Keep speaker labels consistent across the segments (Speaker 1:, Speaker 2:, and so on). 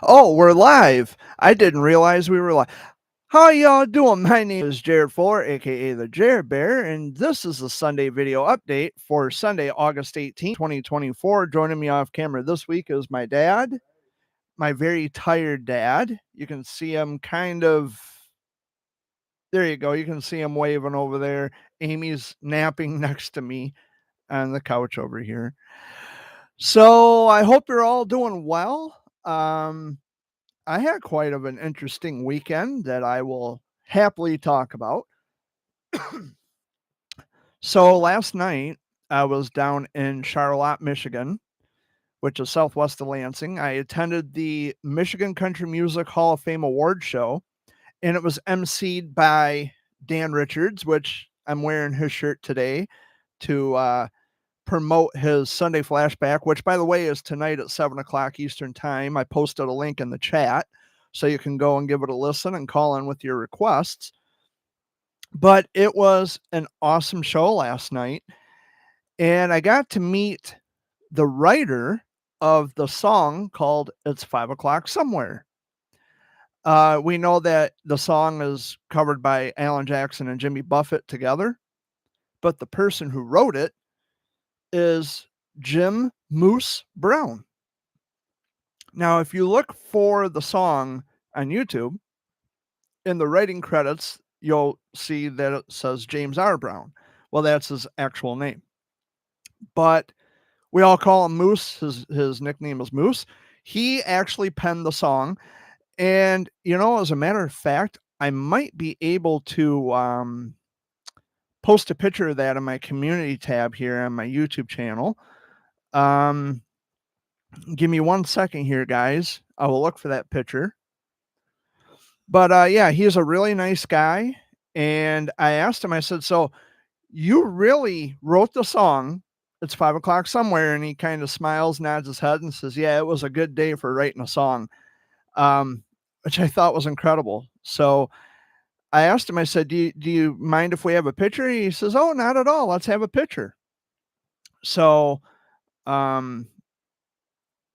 Speaker 1: Oh, we're live. I didn't realize we were live. How y'all doing? My name is Jared Fuller, aka the Jared Bear, and this is the Sunday video update for Sunday, August 18th, 2024. Joining me off camera this week is my dad, my very tired dad. You can see him kind of there you go. You can see him waving over there. Amy's napping next to me on the couch over here. So I hope you're all doing well. I had quite of an interesting weekend that I will happily talk about. So last night I was down in Charlotte, Michigan, which is southwest of Lansing. I attended the Michigan Country Music Hall of Fame Award show, and it was emceed by Dan Richards, which I'm wearing his shirt today to promote his Sunday flashback, which, by the way, is tonight at 7 o'clock Eastern Time. I posted a link in the chat so you can go and give it a listen and call in with your requests. But it was an awesome show last night, and I got to meet the writer of the song called It's 5 O'Clock Somewhere. We know that the song is covered by Alan Jackson and Jimmy Buffett together, but the person who wrote it is Jim Moose Brown. Now, if you look for the song on YouTube, in the writing credits, you'll see that it says James R. Brown. Well, that's his actual name. But we all call him Moose. His nickname is Moose. He actually penned the song. And, as a matter of fact, I might be able to post a picture of that in my community tab here on my YouTube channel. Give me 1 second here, guys. I will look for that picture. But yeah, he's a really nice guy. And I asked him, I said, so you really wrote the song, It's 5 O'Clock Somewhere? And he kind of smiles, nods his head, and says, yeah, it was a good day for writing a song, which I thought was incredible. So I asked him, I said, do you mind if we have a picture? He says, oh, not at all. Let's have a picture. So, yeah,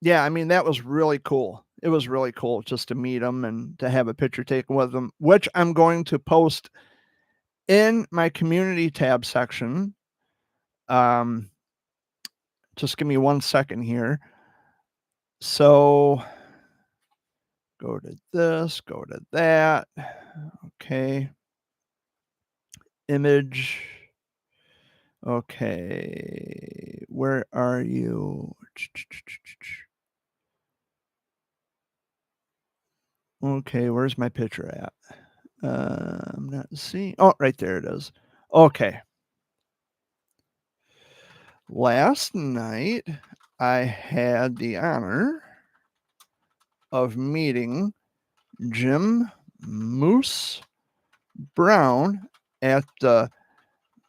Speaker 1: I mean, that was really cool. It was really cool just to meet him and to have a picture taken with him, which I'm going to post in my community tab section. Just give me 1 second here. So go to this, go to that. Okay. Image. Okay. Where are you? Okay, where's my picture at? I'm not seeing. Oh, right there it is. Okay. Last night, I had the honor of meeting Jim Moose Brown at the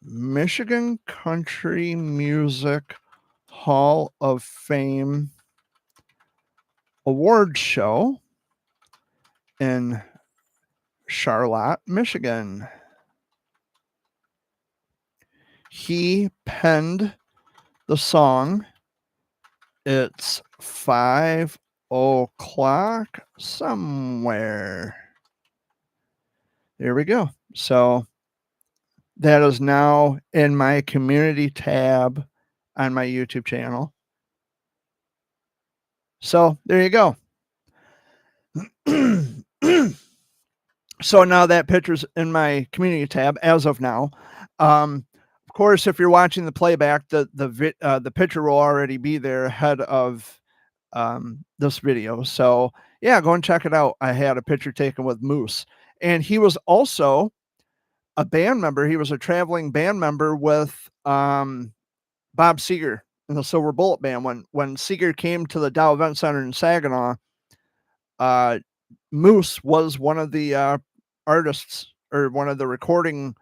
Speaker 1: Michigan Country Music Hall of Fame award show in Charlotte, Michigan. He penned the song It's 5 O'Clock Somewhere. There we go. So that is now in my community tab on my YouTube channel. So there you go. So now that picture's in my community tab as of now. Of course, if you're watching the playback, the picture will already be there ahead of this video. So yeah, go and check it out. I had a picture taken with Moose, and he was also a band member. He was a traveling band member with Bob Seger in the Silver Bullet Band. When Seger came to the Dow Event Center in Saginaw, Moose was one of the artists, or one of the recording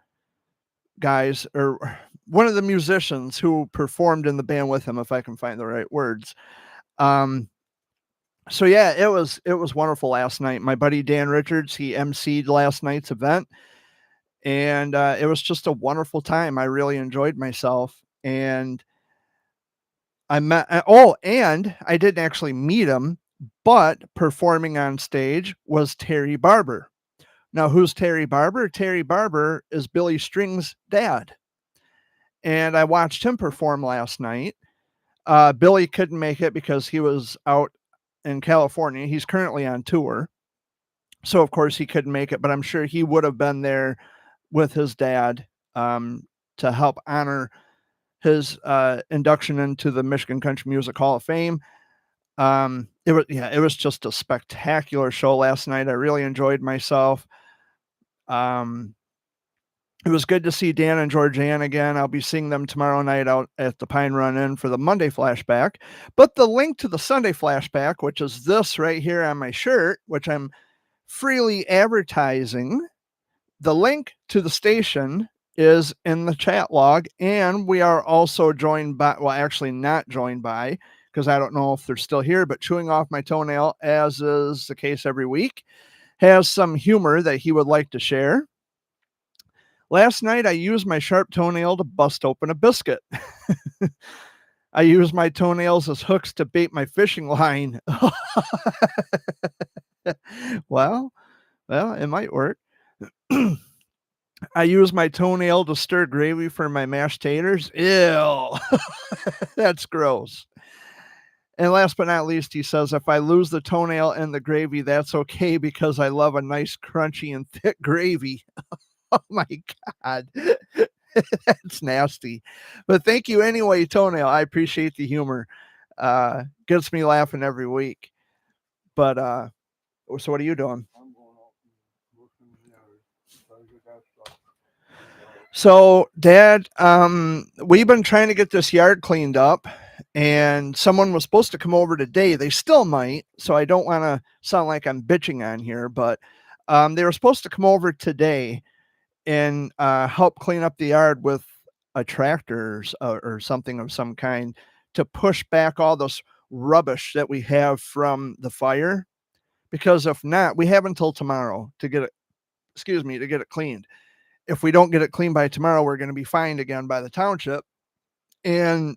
Speaker 1: guys, or one of the musicians who performed in the band with him, if I can find the right words. So yeah, it was wonderful last night. My buddy Dan Richards, he emceed last night's event, and it was just a wonderful time. I really enjoyed myself, and I met and I didn't actually meet him, but performing on stage was Terry Barber. Now, who's Terry Barber? Terry Barber is Billy String's dad, and I watched him perform last night. Billy couldn't make it because he was out in California. He's currently on tour, so of course he couldn't make it, but I'm sure he would have been there with his dad, to help honor his induction into the Michigan Country Music Hall of Fame. It was just a spectacular show last night. I really enjoyed myself. Um, it was good to see Dan and Georgianne again. I'll be seeing them tomorrow night out at the Pine Run Inn for the Monday flashback. But the link to the Sunday flashback, which is this right here on my shirt, which I'm freely advertising, the link to the station is in the chat log, and we are also joined by, well, actually not joined by, because I don't know if they're still here, but Chewing Off My Toenail, as is the case every week, has some humor that he would like to share. Last night, I used my sharp toenail to bust open a biscuit. I used my toenails as hooks to bait my fishing line. Well, it might work. I use my toenail to stir gravy for my mashed taters. Ew. That's gross. And last but not least, he says, if I lose the toenail in the gravy, that's okay because I love a nice, crunchy, and thick gravy. Oh my God. That's nasty. But thank you anyway, Toenail. I appreciate the humor. Gets me laughing every week. But so what are you doing? So, Dad, we've been trying to get this yard cleaned up, and someone was supposed to come over today. They still might, so I don't want to sound like I'm bitching on here, but they were supposed to come over today and help clean up the yard with a tractor or something of some kind to push back all this rubbish that we have from the fire. Because if not, we have until tomorrow to get it, to get it cleaned. If we don't get it cleaned by tomorrow, we're going to be fined again by the township. And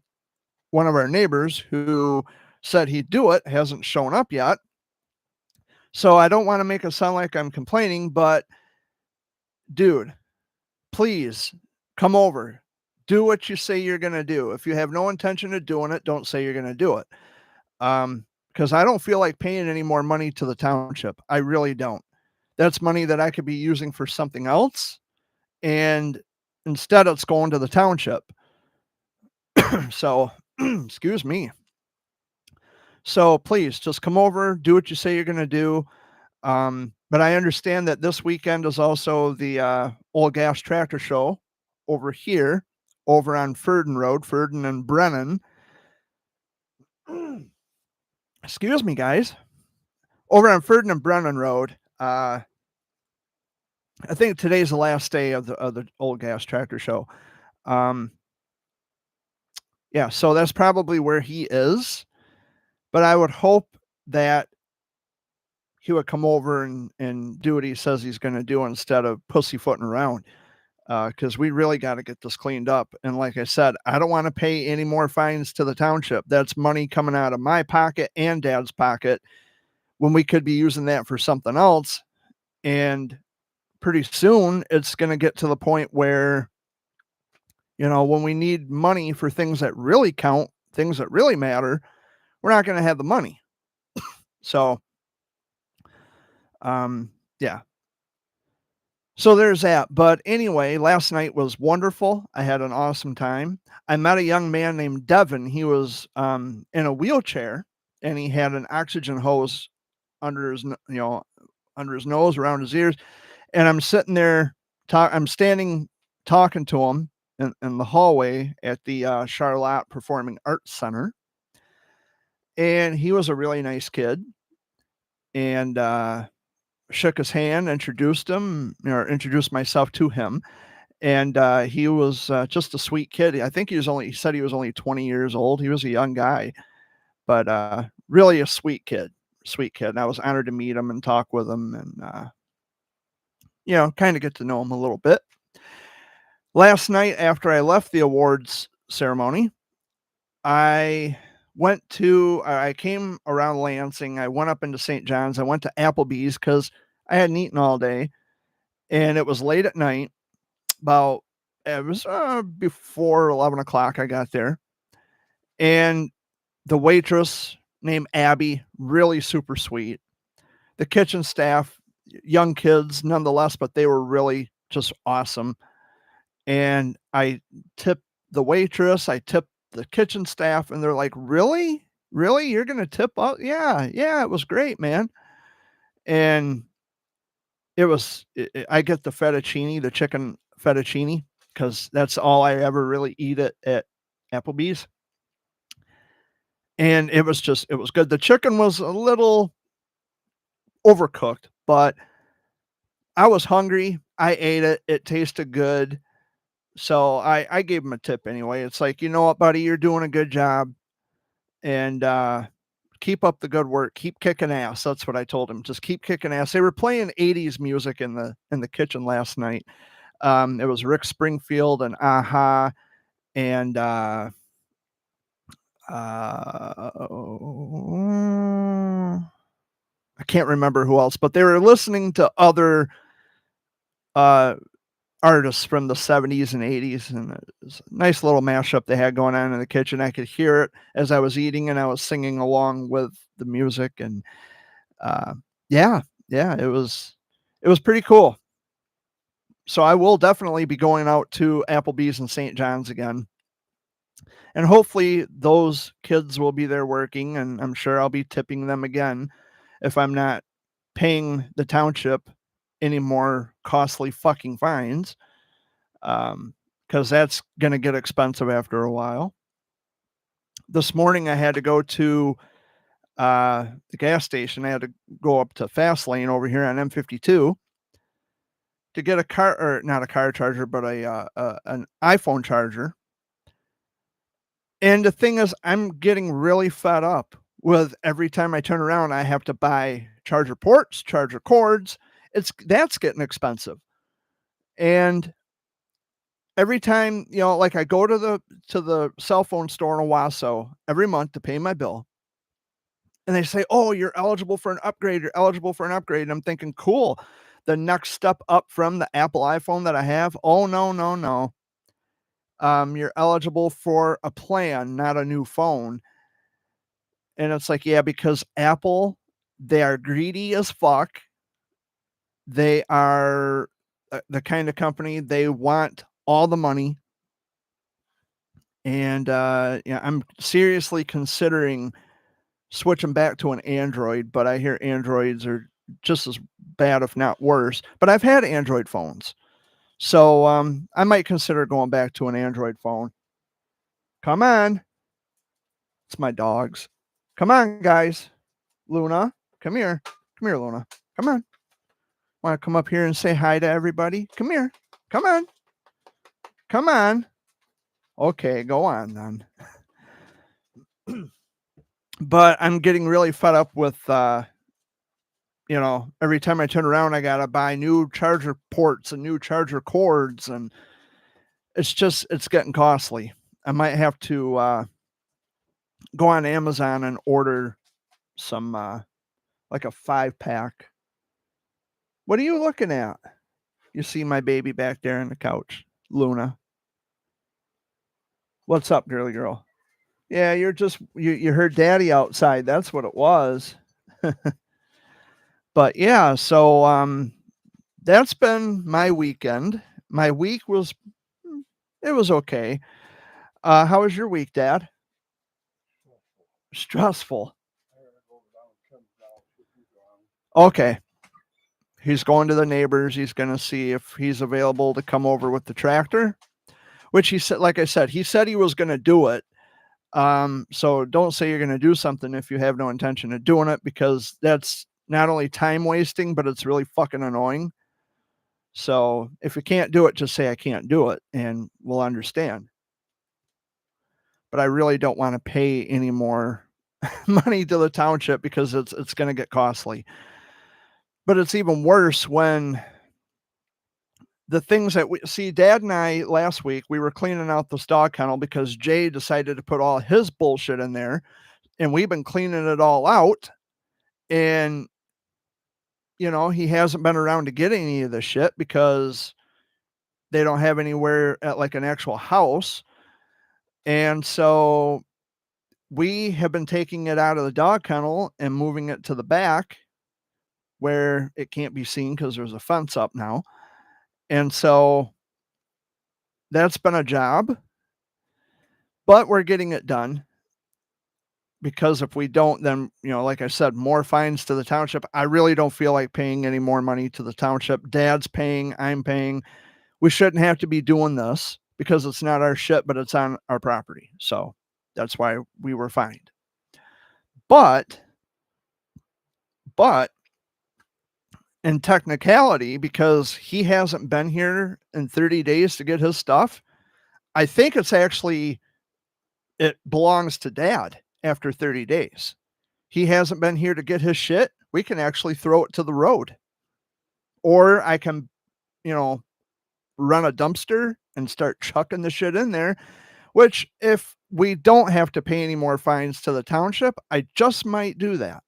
Speaker 1: one of our neighbors who said he'd do it hasn't shown up yet. So I don't want to make it sound like I'm complaining, but dude, please come over. Do what you say you're going to do. If you have no intention of doing it, don't say you're going to do it. Because I don't feel like paying any more money to the township. I really don't. That's money that I could be using for something else. And instead, it's going to the township. So, excuse me. So please just come over, do what you say you're going to do. But I understand that this weekend is also the Old Gas Tractor Show over here, over on Furden Road, Furden and Brennan. Excuse me, guys. Over on Furden and Brennan Road. I think today's the last day of the Old Gas Tractor Show. Yeah, so that's probably where he is. But I would hope that he would come over and do what he says he's going to do instead of pussyfooting around. Because we really got to get this cleaned up. And like I said, I don't want to pay any more fines to the township. That's money coming out of my pocket and Dad's pocket when we could be using that for something else. And pretty soon it's going to get to the point where, when we need money for things that really count, things that really matter, we're not going to have the money. So, yeah. So there's that. But anyway, last night was wonderful. I had an awesome time. I met a young man named Devin. He was in a wheelchair, and he had an oxygen hose under his, under his nose, around his ears. And I'm sitting there, I'm standing talking to him in the hallway at the Charlotte Performing Arts Center. And he was a really nice kid. And shook his hand, introduced him, or introduced myself to him. And he was just a sweet kid. I think he said he was only 20 years old. He was a young guy, but really a sweet kid. And I was honored to meet him and talk with him and, kind of get to know him a little bit. Last night, after I left the awards ceremony, I I came around Lansing. I went up into St. John's. I went to Applebee's because I hadn't eaten all day, and it was late at night. It was before 11 o'clock I got there, and the waitress named Abby, really super sweet. The kitchen staff, young kids nonetheless, but they were really just awesome. And I tipped the waitress, I tipped the kitchen staff, and they're like, "Really? Really? You're gonna tip up?" Yeah, yeah, it was great, man. And I get the fettuccine, the chicken fettuccine, because that's all I ever really eat at Applebee's. And it was good. The chicken was a little overcooked, but I was hungry. I ate it. It tasted good. So I gave him a tip anyway. It's like, you know what, buddy, you're doing a good job, and keep up the good work. Keep kicking ass. That's what I told him. Just keep kicking ass. They were playing 80s music in the kitchen last night. It was Rick Springfield and Aha and I can't remember who else, but they were listening to other uh artists from the 70s and 80s, and it was a nice little mashup they had going on in the kitchen. I could hear it as I was eating, and I was singing along with the music, and uh, yeah, yeah, it was pretty cool. So I will definitely be going out to Applebee's and St. John's again, and hopefully those kids will be there working, and I'm sure I'll be tipping them again if I'm not paying the township any more costly fucking fines. Because that's going to get expensive after a while. This morning, I had to go to the gas station. I had to go up to Fast Lane over here on M52 to get not a car charger, but an iPhone charger. And the thing is, I'm getting really fed up with every time I turn around, I have to buy charger ports, charger cords. That's getting expensive. And every time, like I go to the cell phone store in Owasso every month to pay my bill, and they say, "Oh, you're eligible for an upgrade. You're eligible for an upgrade." And I'm thinking, cool. The next step up from the Apple iPhone that I have. Oh, no, no, no. You're eligible for a plan, not a new phone. And it's like, yeah, because Apple, they are greedy as fuck. They are the kind of company, they want all the money. And yeah, I'm seriously considering switching back to an Android, but I hear Androids are just as bad, if not worse. But I've had Android phones, so I might consider going back to an Android phone. Come on, it's my dogs. Come on, guys. Luna, come here. Come here, Luna. Come on. Want to come up here and say hi to everybody? Come here. Come on. Come on. Okay, go on then. But I'm getting really fed up with every time I turn around, I gotta buy new charger ports and new charger cords, and it's getting costly. I might have to go on Amazon and order some like a 5-pack. What are you looking at? You see my baby back there on the couch, Luna. What's up, girly girl? Yeah, you heard daddy outside. That's what it was. But yeah, so that's been my weekend. My week was okay. How was your week, Dad? Stressful. Okay. He's going to the neighbors. He's going to see if he's available to come over with the tractor, which he said, like I said, he said he was going to do it. So don't say you're going to do something if you have no intention of doing it, because that's not only time wasting, but it's really fucking annoying. So if you can't do it, just say I can't do it and we'll understand. But I really don't want to pay any more money to the township because it's going to get costly. But it's even worse when the things that we see. Dad and I last week, we were cleaning out this dog kennel because Jay decided to put all his bullshit in there. and we've been cleaning it all out, and he hasn't been around to get any of the shit because they don't have anywhere at like an actual house. And so we have been taking it out of the dog kennel and moving it to the back where it can't be seen because there's a fence up now. And so that's been a job, but we're getting it done, because if we don't, then, like I said, more fines to the township. I really don't feel like paying any more money to the township. Dad's paying, I'm paying. We shouldn't have to be doing this because it's not our shit, but it's on our property. So that's why we were fined. But in technicality, because he hasn't been here in 30 days to get his stuff, I think it belongs to Dad after 30 days. He hasn't been here to get his shit. We can actually throw it to the road. Or I can, run a dumpster and start chucking the shit in there, which if we don't have to pay any more fines to the township, I just might do that,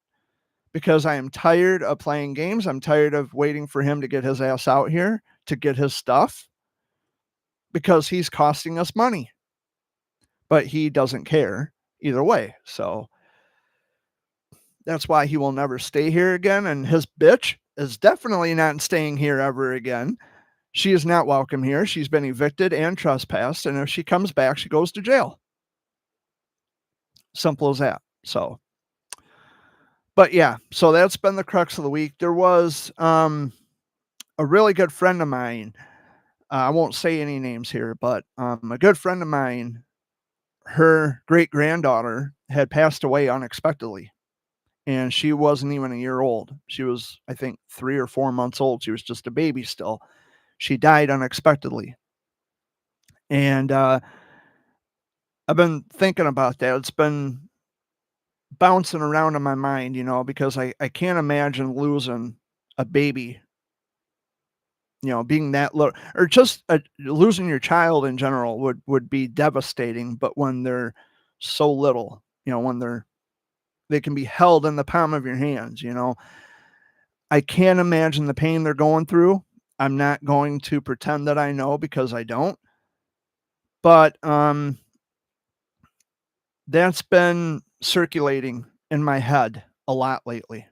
Speaker 1: because I am tired of playing games. I'm tired of waiting for him to get his ass out here to get his stuff, because he's costing us money, but he doesn't care either way. So that's why he will never stay here again. And his bitch is definitely not staying here ever again. She is not welcome here. She's been evicted and trespassed. And if she comes back, she goes to jail. Simple as that. So, but yeah, so that's been the crux of the week. There was a really good friend of mine. I won't say any names here, but a good friend of mine, her great-granddaughter had passed away unexpectedly. And she wasn't even a year old. She was, I think, 3 or 4 months old. She was just a baby still. She died unexpectedly. And I've been thinking about that. It's been bouncing around in my mind, because I can't imagine losing a baby, being that little, or just losing your child in general would be devastating. But when they're so little, when they can be held in the palm of your hands, I can't imagine the pain they're going through. I'm not going to pretend that I know, because I don't. But that's been circulating in my head a lot lately.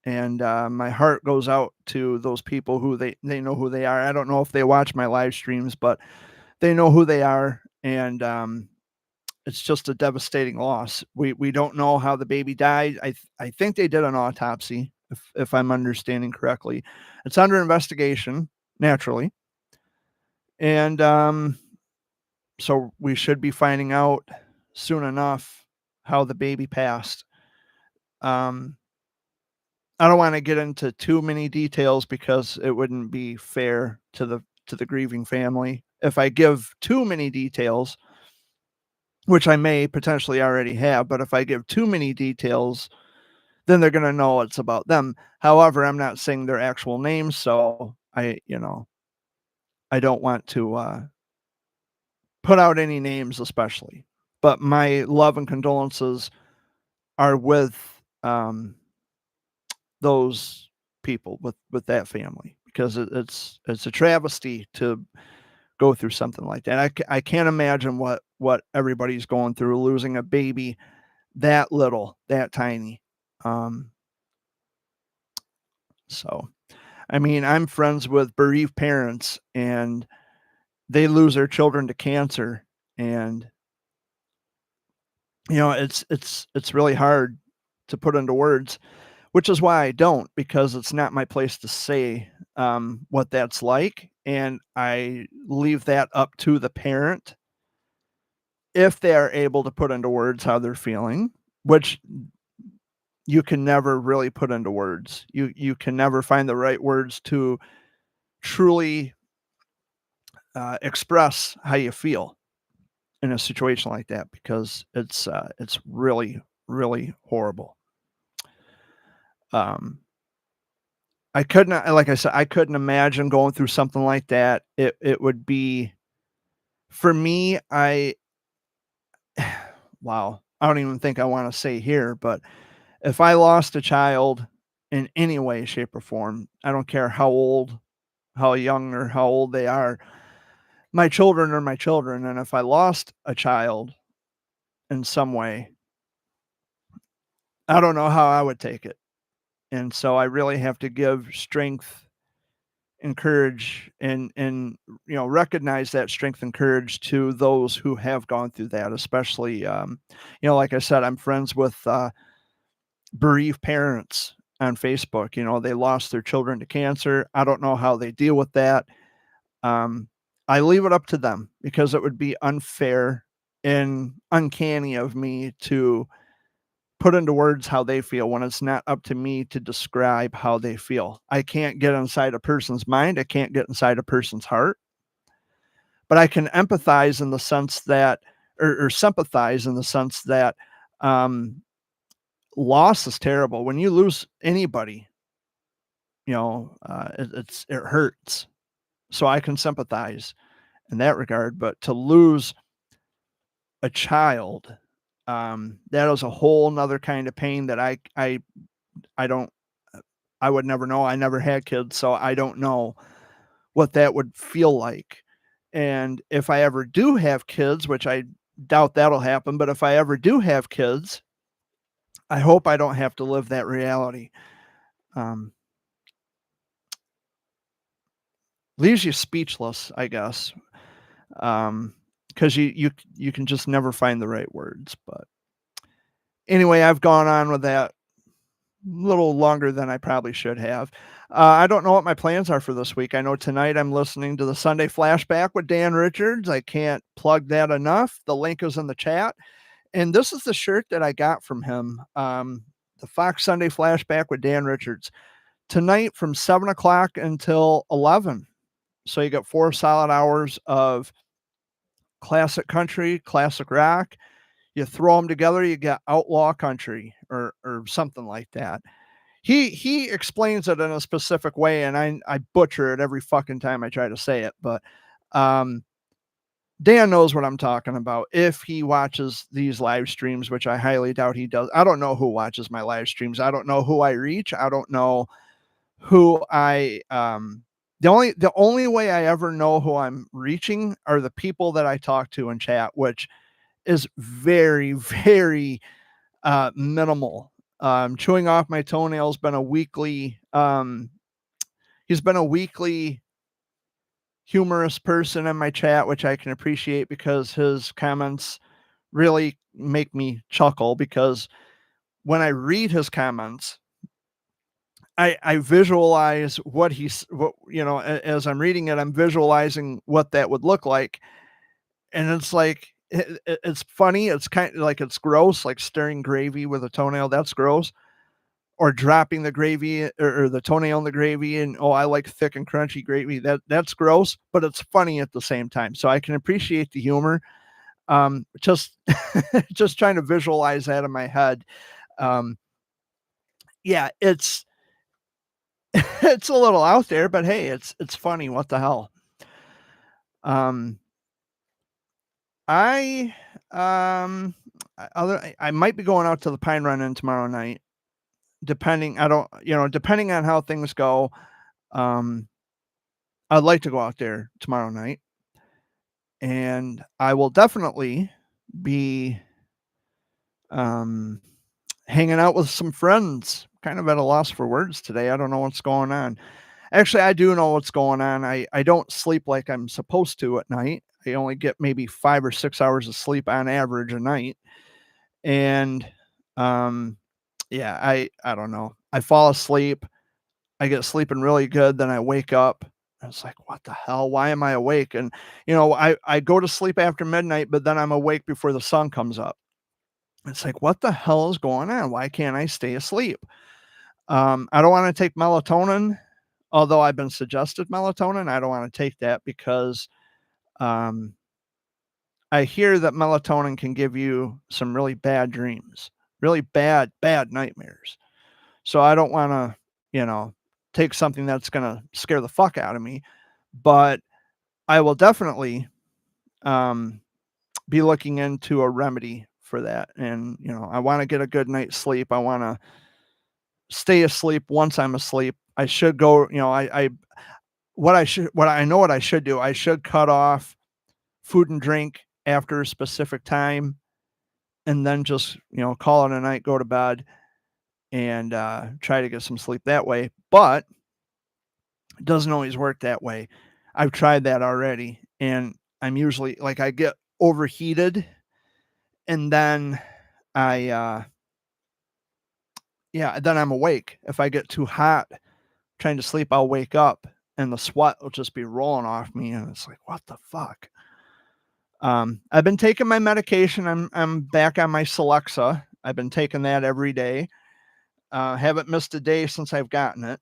Speaker 1: And my heart goes out to those people who they know who they are. I don't know if they watch my live streams, but they know who they are. And it's just a devastating loss. We don't know how the baby died. I think they did an autopsy, if I'm understanding correctly. It's under investigation, naturally. And so we should be finding out soon enough how the baby passed. I don't want to get into too many details, because it wouldn't be fair to the grieving family. If I give too many details, which I may potentially already have, but if I give too many details, then they're going to know it's about them. However, I'm not saying their actual names, so I don't want to put out any names, especially. But my love and condolences are with those people, with that family, because it's a travesty to go through something like that. I can't imagine what everybody's going through, losing a baby that little, that tiny. So, I mean, I'm friends with bereaved parents, and they lose their children to cancer, and it's really hard to put into words, which is why I don't, because it's not my place to say what that's like, and I leave that up to the parent if they are able to put into words how they're feeling, which you can never really put into words. You can never find the right words to truly express how you feel in a situation like that, because it's really, really horrible. I couldn't, like I said, I couldn't imagine going through something like that. It would be, for me, wow. I don't even think I want to say here, but if I lost a child in any way, shape, or form, I don't care how old, how young, or how old they are, my children are my children. And if I lost a child in some way, I don't know how I would take it. And so I really have to give strength and courage and recognize that strength and courage to those who have gone through that, especially like I said, I'm friends with bereaved parents on Facebook. They lost their children to cancer. I don't know how they deal with that. I leave it up to them because it would be unfair and uncanny of me to put into words how they feel when it's not up to me to describe how they feel. I can't get inside a person's mind. I can't get inside a person's heart, but I can empathize in the sense that, or sympathize in the sense that, loss is terrible. When you lose anybody, it hurts. So I can sympathize in that regard, but to lose a child, that is a whole nother kind of pain that I don't, I would never know. I never had kids, so I don't know what that would feel like. And if I ever do have kids, which I doubt that'll happen, but if I ever do have kids, I hope I don't have to live that reality. Leaves you speechless, I guess, because you can just never find the right words. But anyway, I've gone on with that a little longer than I probably should have. I don't know what my plans are for this week. I know tonight I'm listening to the Sunday Flashback with Dan Richards. I can't plug that enough. The link is in the chat. And this is the shirt that I got from him, the Fox Sunday Flashback with Dan Richards. Tonight from 7 o'clock until 11. So you got 4 solid hours of classic country, classic rock. You throw them together, you get outlaw country or something like that. He explains it in a specific way, and I butcher it every fucking time I try to say it. But Dan knows what I'm talking about if he watches these live streams, which I highly doubt he does. I don't know who watches my live streams. I don't know who I reach. I don't know who I the only way I ever know who I'm reaching are the people that I talk to in chat, which is very, very minimal. Chewing off my toenails been a weekly he's been a weekly humorous person in my chat, which I can appreciate because his comments really make me chuckle, because when I read his comments, I visualize as I'm reading it, I'm visualizing what that would look like. And it's like, it's funny. It's kind of like, it's gross, like stirring gravy with a toenail. That's gross. Or dropping the gravy or the toenail in the gravy. And, oh, I like thick and crunchy gravy. That's gross, but it's funny at the same time. So I can appreciate the humor. Just, just trying to visualize that in my head. Yeah, it's, it's a little out there, but hey, it's funny. What the hell? I might be going out to the Pine Run Inn tomorrow night, depending. Depending on how things go. I'd like to go out there tomorrow night, and I will definitely be hanging out with some friends. Kind of at a loss for words today. I don't know what's going on. Actually, I do know what's going on. I don't sleep like I'm supposed to at night. I only get maybe 5 or 6 hours of sleep on average a night. And yeah, I don't know. I fall asleep. I get sleeping really good, then I wake up. It's like, what the hell? Why am I awake? And I go to sleep after midnight, but then I'm awake before the sun comes up. It's like, what the hell is going on? Why can't I stay asleep? I don't want to take melatonin, although I've been suggested melatonin. I don't want to take that because I hear that melatonin can give you some really bad dreams, really bad nightmares. So I don't want to, take something that's going to scare the fuck out of me. But I will definitely be looking into a remedy for that. And, I want to get a good night's sleep. I want to stay asleep once I'm asleep. I should go, what I know what I should do. I should cut off food and drink after a specific time and then just, call it a night, go to bed and try to get some sleep that way. But it doesn't always work that way. I've tried that already and I'm usually like I get overheated and then I then I'm awake. If I get too hot trying to sleep, I'll wake up and the sweat will just be rolling off me and it's like, what the fuck? I've been taking my medication. I'm back on my Celexa. I've been taking that every day. Haven't missed a day since I've gotten it.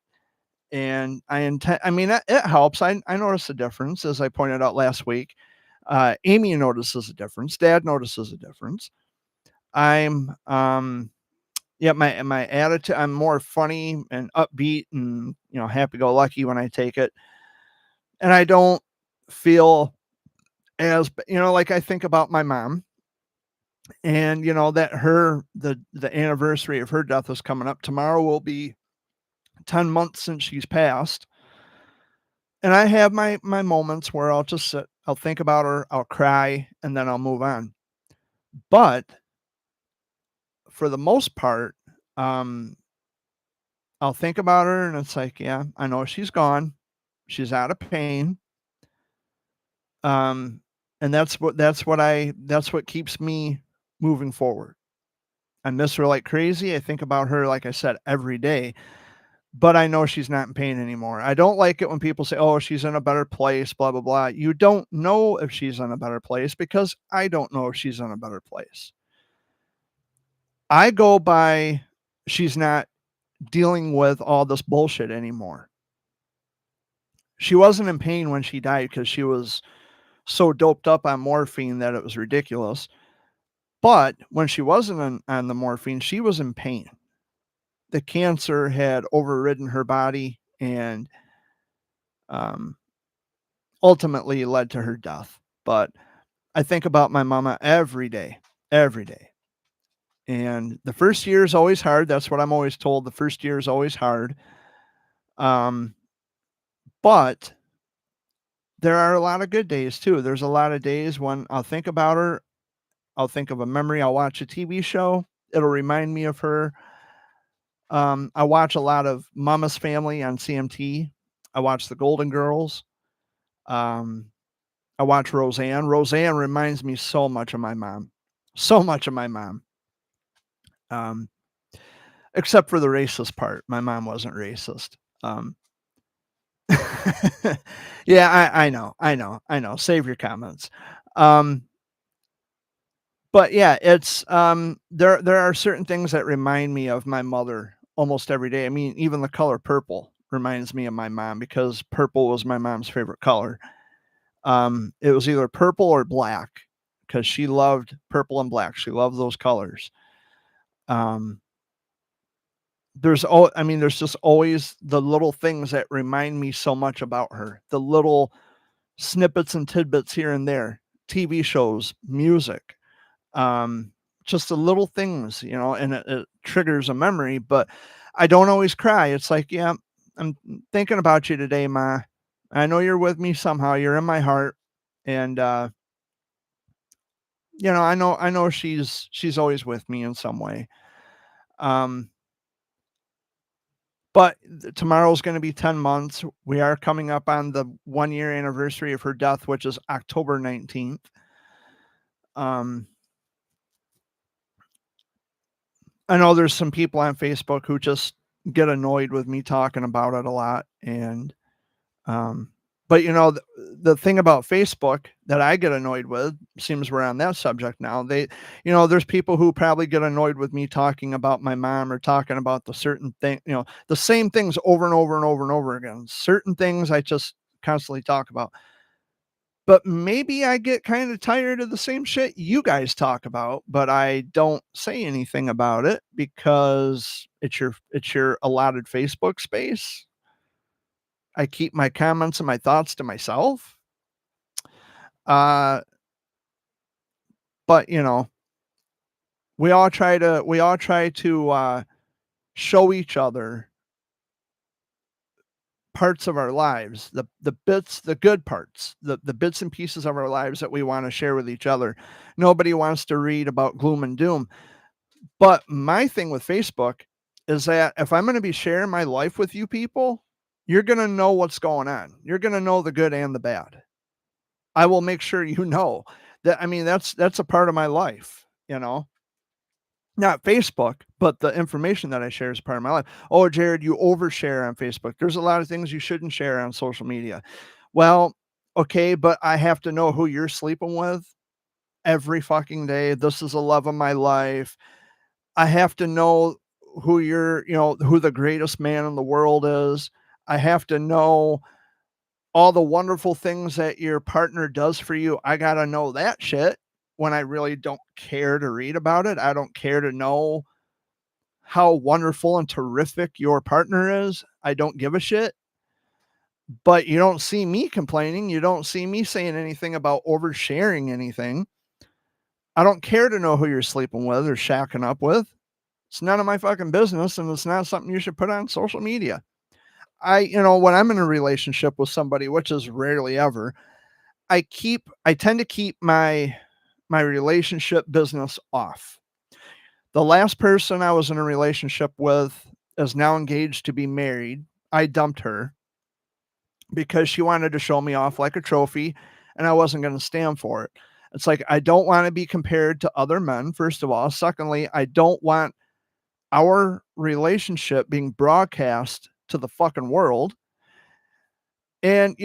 Speaker 1: And it helps. I notice a difference, as I pointed out last week. Amy notices a difference. Dad notices a difference. I'm, my attitude, I'm more funny and upbeat and, happy-go-lucky when I take it. And I don't feel as, like I think about my mom and, that the anniversary of her death is coming up. Tomorrow will be 10 months since she's passed. And I have my moments where I'll just sit, I'll think about her, I'll cry, and then I'll move on. But for the most part, um, I'll think about her and it's like, yeah, I know she's gone. She's out of pain. Um, and that's what keeps me moving forward. I miss her like crazy. I think about her, like I said, every day. But I know she's not in pain anymore. I don't like it when people say, "Oh, she's in a better place," blah, blah, blah. You don't know if she's in a better place because I don't know if she's in a better place. I go by she's not dealing with all this bullshit anymore. She wasn't in pain when she died because she was so doped up on morphine that it was ridiculous. But when she wasn't on the morphine, she was in pain. The cancer had overridden her body and um, ultimately led to her death. But I think about my mama every day, every day. And the first year is always hard. That's what I'm always told. The first year is always hard. Um, but there are a lot of good days too. There's a lot of days when I'll think about her. I'll think of a memory. I'll watch a TV show. It'll remind me of her. I watch a lot of Mama's Family on CMT. I watch The Golden Girls. Um, I watch Roseanne. Roseanne reminds me so much of my mom. So much of my mom. Um, except for the racist part. My mom wasn't racist. Yeah, I know. Save your comments. Um, but yeah, it's there are certain things that remind me of my mother almost every day. I mean, even the color purple reminds me of my mom because purple was my mom's favorite color. It was either purple or black because she loved purple and black. She loved those colors. Um, there's just always the little things that remind me so much about her. The little snippets and tidbits here and there, TV shows, music, um, just the little things, and it triggers a memory. But I don't always cry. It's like, yeah, I'm thinking about you today, Ma. I know you're with me somehow. You're in my heart, and I know she's always with me in some way. Um, but tomorrow's going to be 10 months. We are coming up on the 1-year anniversary of her death, which is October 19th. Um, I know there's some people on Facebook who just get annoyed with me talking about it a lot. And, but the thing about Facebook that I get annoyed with, seems we're on that subject now. There's people who probably get annoyed with me talking about my mom or talking about the certain thing, the same things over and over and over and over again. Certain things I just constantly talk about. But maybe I get kind of tired of the same shit you guys talk about, but I don't say anything about it because it's your allotted Facebook space. I keep my comments and my thoughts to myself. Uh, but we all try to show each other parts of our lives, the good parts, the bits and pieces of our lives that we want to share with each other. Nobody wants to read about gloom and doom. But my thing with Facebook is that if I'm going to be sharing my life with you people, you're going to know what's going on. You're going to know the good and the bad. I will make sure you know that. I mean, that's a part of my life, you know. Not Facebook, but the information that I share is part of my life. Oh, Jared, you overshare on Facebook. There's a lot of things you shouldn't share on social media. Well, okay, but I have to know who you're sleeping with every fucking day. This is the love of my life. I have to know who who the greatest man in the world is. I have to know all the wonderful things that your partner does for you. I got to know that shit when I really don't care to read about it. I don't care to know how wonderful and terrific your partner is. I don't give a shit. But you don't see me complaining. You don't see me saying anything about oversharing anything. I don't care to know who you're sleeping with or shacking up with. It's none of my fucking business, and it's not something you should put on social media. When I'm in a relationship with somebody, which is rarely ever, I tend to keep my relationship business off. The last person I was in a relationship with is now engaged to be married. I dumped her because she wanted to show me off like a trophy, and I wasn't going to stand for it. It's like, I don't want to be compared to other men, first of all. Secondly, I don't want our relationship being broadcast to the fucking world. And,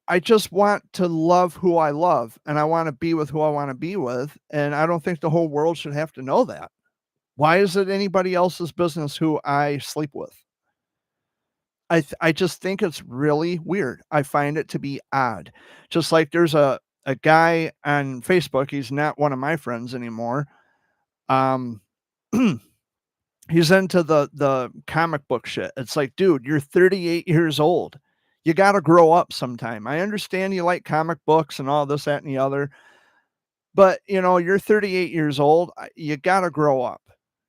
Speaker 1: I just want to love who I love, and I want to be with who I want to be with. And I don't think the whole world should have to know that. Why is it anybody else's business who I sleep with? I just think it's really weird. I find it to be odd. Just like there's a guy on Facebook, he's not one of my friends anymore. Um he's into the comic book shit. It's like, dude, you're 38 years old. You got to grow up sometime. I understand you like comic books and all this, that, and the other, but you're 38 years old. You got to grow up.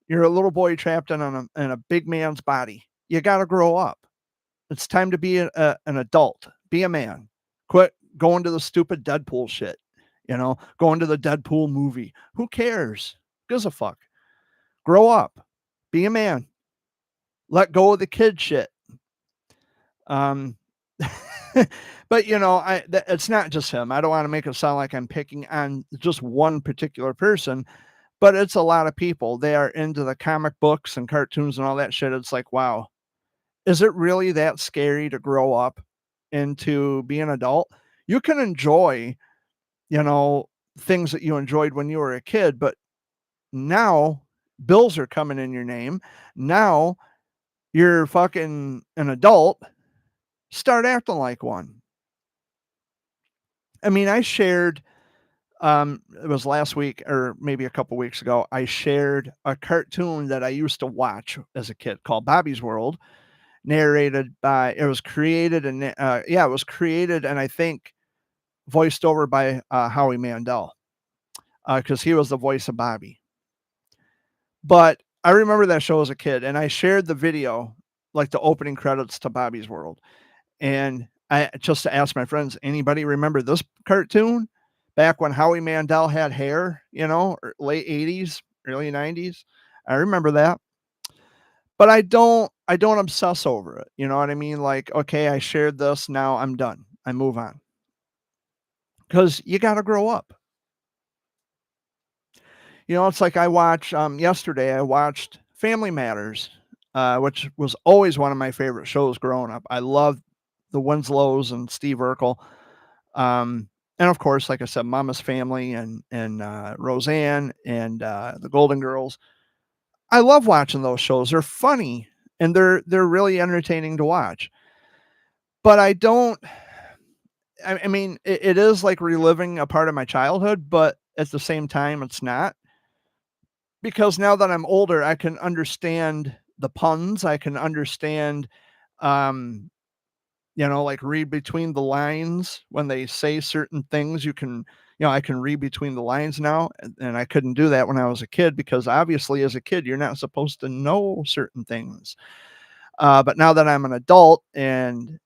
Speaker 1: You're a little boy trapped in a big man's body. You got to grow up. It's time to be an adult. Be a man. Quit going to the stupid Deadpool shit. Going to the Deadpool movie. Who cares? Gives a fuck. Grow up. Be a man. Let go of the kid shit. Um, but it's not just him. I don't want to make it sound like I'm picking on just one particular person, but it's a lot of people. They are into the comic books and cartoons and all that shit. It's like, wow, is it really that scary to grow up and to be an adult? You can enjoy, things that you enjoyed when you were a kid, but now bills are coming in your name. Now you're fucking an adult. Start acting like one. I mean, I shared, it was last week or maybe a couple weeks ago, I shared a cartoon that I used to watch as a kid called Bobby's World, narrated by, it was created and, it was created and I think voiced over by Howie Mandel, because he was the voice of Bobby. But I remember that show as a kid, and I shared the video, like the opening credits to Bobby's World. And I just to ask my friends, anybody remember this cartoon back when Howie Mandel had hair, late 80s, early 90s? I remember that. But I don't obsess over it. You know what I mean? Like, okay, I shared this, now I'm done. I move on. Cuz you got to grow up. It's like I watched yesterday I watched Family Matters, which was always one of my favorite shows growing up. I loved the Winslows and Steve Urkel. And of course, like I said, Mama's Family and Roseanne and the Golden Girls. I love watching those shows. They're funny and they're really entertaining to watch. But I don't. I mean, it is like reliving a part of my childhood, but at the same time, it's not, because now that I'm older, I can understand the puns. I can understand, um, like read between the lines when they say certain things. You can I can read between the lines now, and I couldn't do that when I was a kid, because obviously as a kid you're not supposed to know certain things. But now that I'm an adult and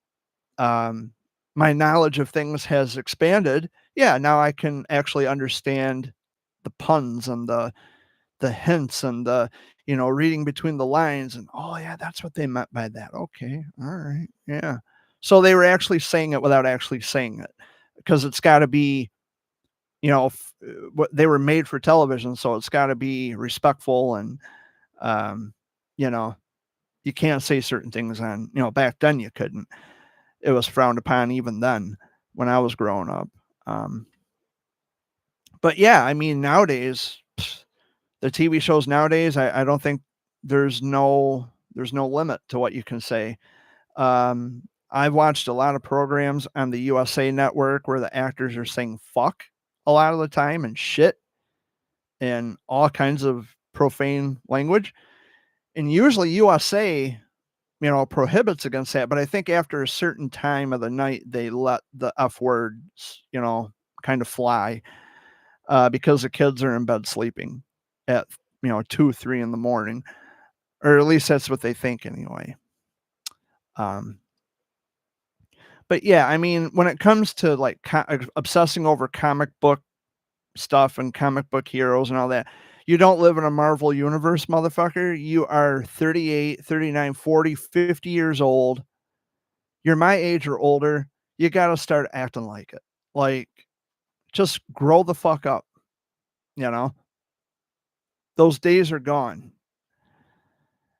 Speaker 1: my knowledge of things has expanded, yeah, now I can actually understand the puns and the hints and the reading between the lines, and oh yeah, that's what they meant by that. Okay, all right, yeah. So they were actually saying it without actually saying it, because it's got to be, what they were made for television, so it's got to be respectful, and um, you know, you can't say certain things on, back then you couldn't. It was frowned upon even then when I was growing up. Um, but yeah, I mean, nowadays, the TV shows nowadays, I don't think there's no limit to what you can say. I've watched a lot of programs on the USA Network where the actors are saying fuck a lot of the time and shit and all kinds of profane language. And usually USA, prohibits against that. But I think after a certain time of the night, they let the F words, kind of fly, because the kids are in bed sleeping at, 2, 3 in the morning, or at least that's what they think anyway. Um, but yeah, I mean, when it comes to like obsessing over comic book stuff and comic book heroes and all that, you don't live in a Marvel universe, motherfucker. You are 38, 39, 40, 50 years old. You're my age or older. You got to start acting like it. Like, just grow the fuck up, you know? Those days are gone.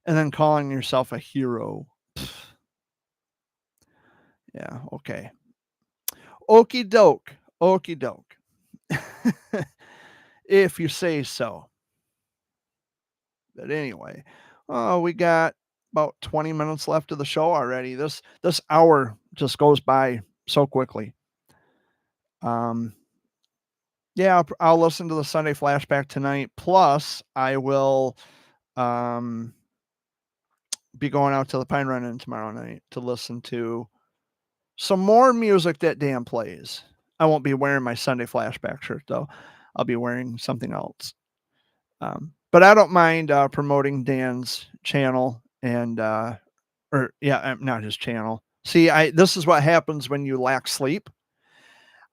Speaker 1: And then calling yourself a hero. Yeah, okay. Okie doke. Okie doke. If you say so. But anyway, we got about 20 minutes left of the show already. This hour just goes by so quickly. Um, yeah, I'll listen to the Sunday flashback tonight. Plus, I will um, be going out to the Pine Run Inn tomorrow night to listen to some more music that Dan plays. I won't be wearing my Sunday flashback shirt though. I'll be wearing something else. But I don't mind promoting Dan's channel and or yeah, not his channel. See, this is what happens when you lack sleep.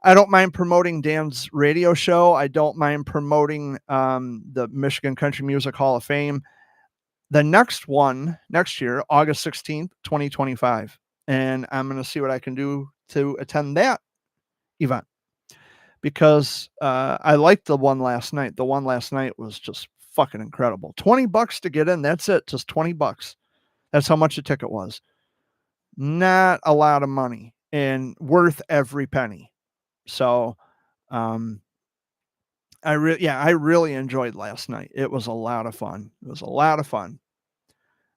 Speaker 1: I don't mind promoting Dan's radio show. I don't mind promoting the Michigan Country Music Hall of Fame. The next one next year, August 16th, 2025. And I'm going to see what I can do to attend that event, because I liked the one last night. The one last night was just fucking incredible. $20 to get in. That's it. Just $20. That's how much a ticket was. Not a lot of money and worth every penny. So, I really enjoyed last night. It was a lot of fun. It was a lot of fun.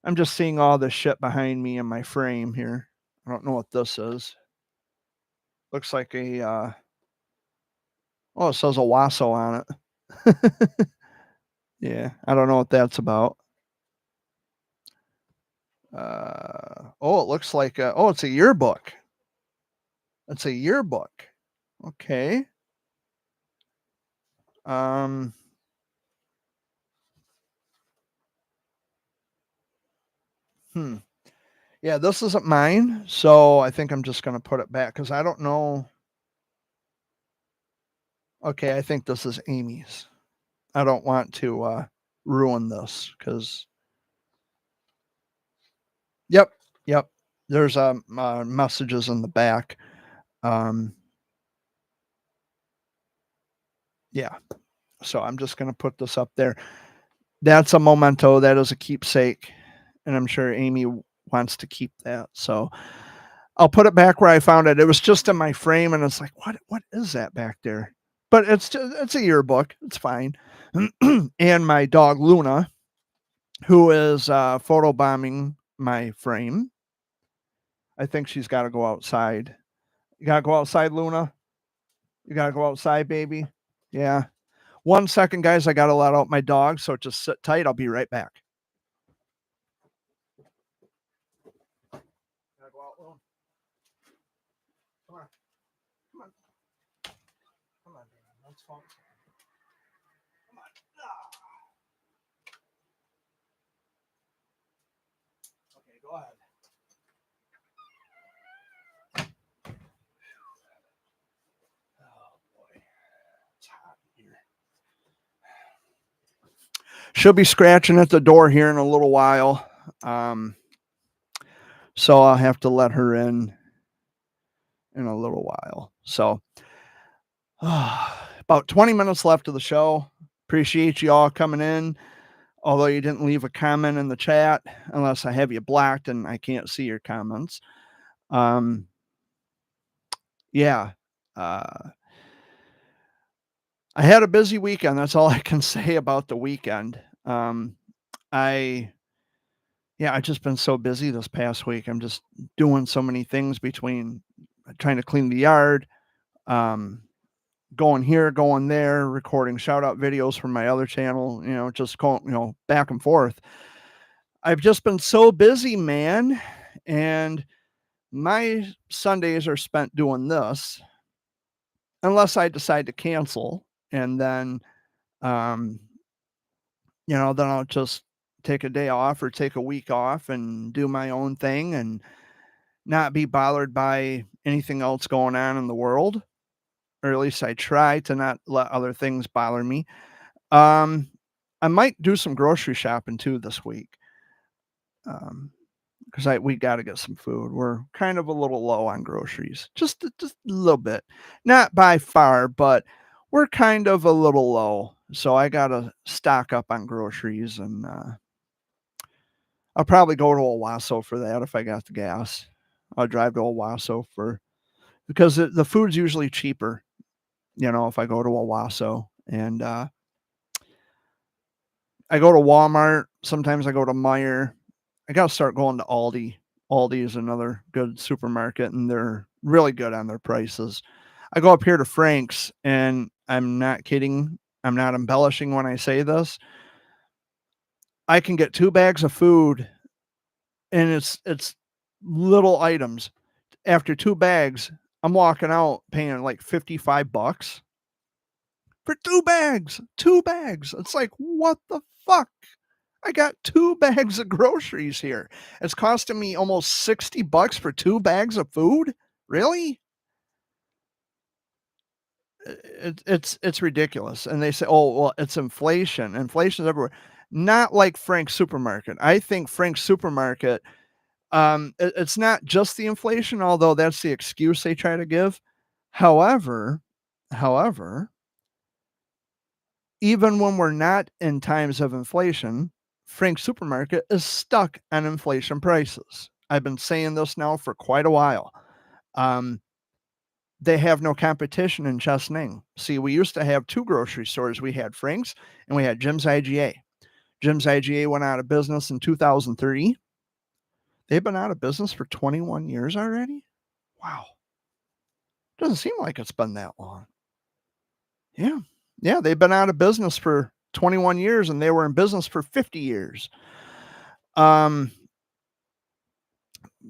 Speaker 1: I'm just seeing all this shit behind me in my frame here. I don't know what this is. Looks like it says Owasso on it. Yeah, I don't know what that's about. It looks like it's a yearbook. It's a yearbook. Okay. Um, Yeah, this isn't mine, so I think I'm just gonna put it back because I don't know. Okay, I think this is Amy's. I don't want to ruin this because. Yep, yep. There's messages in the back. Um, yeah. So I'm just gonna put this up there. That's a memento. That is a keepsake, and I'm sure Amy wants to keep that. So I'll put it back where I found it. It was just in my frame, and it's like, what is that back there? But it's a yearbook. It's fine. And my dog Luna, who is photobombing my frame. I think she's got to go outside. You gotta go outside, Luna. You gotta go outside, baby. Yeah. 1 second, guys. I gotta let out my dog, so just sit tight. I'll be right back. Gotta go out, Luna. Come on. Come on. Come on, baby. Go ahead. Oh boy, it's hot in here. She'll be scratching at the door here in a little while. So I'll have to let her in a little while. So about 20 minutes left of the show. Appreciate you all coming in. Although you didn't leave a comment in the chat, unless I have you blocked and I can't see your comments. Yeah. I had a busy weekend. That's all I can say about the weekend. I've just been so busy this past week. I'm just doing so many things between trying to clean the yard, going here, going there, recording shout out videos from my other channel, just going, back and forth. I've just been so busy, man. And my Sundays are spent doing this, unless I decide to cancel. And then, then I'll just take a day off or take a week off and do my own thing and not be bothered by anything else going on in the world. Or at least I try to not let other things bother me. I might do some grocery shopping too this week. Because we got to get some food. We're kind of a little low on groceries, just a little bit, not by far, but we're kind of a little low. So I got to stock up on groceries, and I'll probably go to Owasso for that if I got the gas. I'll drive to Owasso because the food's usually cheaper, if I go to Owasso. And I go to Walmart. Sometimes I go to Meijer. I got to start going to Aldi. Aldi is another good supermarket, and they're really good on their prices. I go up here to Frank's, and I'm not kidding. I'm not embellishing when I say this. I can get 2 bags of food, and it's little items. After 2 bags, I'm walking out paying like $55 for 2 bags. 2 bags. It's like, what the fuck? I got 2 bags of groceries here. It's costing me almost $60 for 2 bags of food? Really? It's ridiculous. And they say, "Oh, well, it's inflation. Inflation's everywhere." Not like Frank's Supermarket. I think Frank's Supermarket, it's not just the inflation, although that's the excuse they try to give. However, even when we're not in times of inflation, Frank's Supermarket is stuck on inflation prices. I've been saying this now for quite a while. They have no competition in Chesaning. See, we used to have 2 grocery stores. We had Frank's and we had Jim's IGA. Jim's IGA went out of business in 2003. They've been out of business for 21 years already? Wow. Doesn't seem like it's been that long. Yeah. Yeah, they've been out of business for 21 years, and they were in business for 50 years.